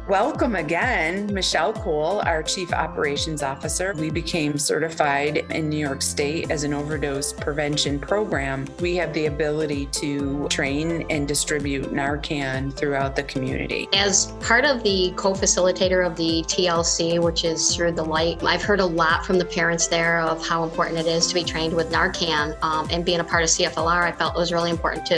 Welcome again, Michelle Cole, our Chief Operations Officer. We became certified in New York State as an overdose prevention program. We have the ability to train and distribute Narcan throughout the community. As part of the co-facilitator of the TLC, which is Through the Light, I've heard a lot from the parents there of how important it is to be trained with Narcan. And being a part of CFLR, I felt it was really important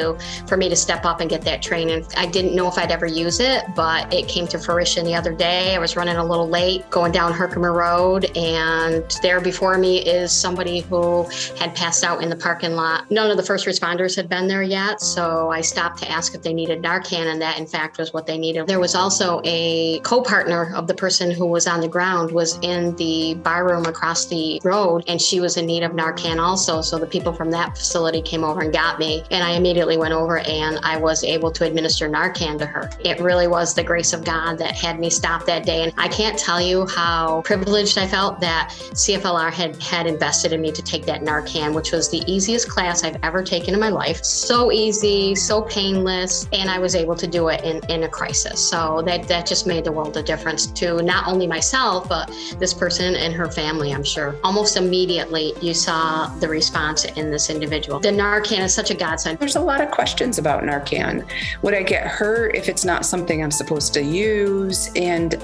for me to step up and get that training. I didn't know if I'd ever use it, but it came to fruition the other day. I was running a little late going down Herkimer Road, and there before me is somebody who had passed out in the parking lot. None of the first responders had been there yet, so I stopped to ask if they needed Narcan, and that in fact was what they needed. There was also a co-partner of the person who was on the ground was in the bar room across the road, and she was in need of Narcan also, so the people from that facility came over and got me, and I immediately went over and I was able to administer Narcan to her. It really was the grace of God that had me stop that day, and I can't tell you how privileged I felt that CFLR had invested in me to take that Narcan, which was the easiest class I've ever taken in my life. So easy, so painless, and I was able to do it in a crisis. So that just made the world of difference to not only myself, but this person and her family, I'm sure. Almost immediately, you saw the response in this individual. The Narcan is such a godsend. There's a lot of questions about Narcan. Would I get hurt if it's not something I'm supposed to use? And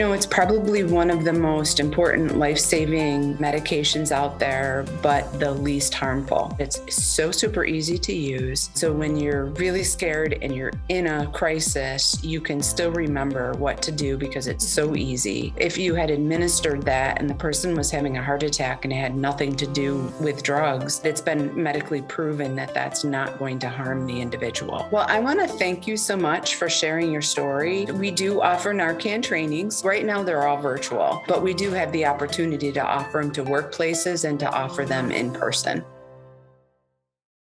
it's probably one of the most important life-saving medications out there, but the least harmful. It's so super easy to use. So when you're really scared and you're in a crisis, you can still remember what to do because it's so easy. If you had administered that and the person was having a heart attack and it had nothing to do with drugs, it's been medically proven that that's not going to harm the individual. Well, I want to thank you so much for sharing your story. We do offer Narcan trainings. Right now, they're all virtual, but we do have the opportunity to offer them to workplaces and to offer them in person.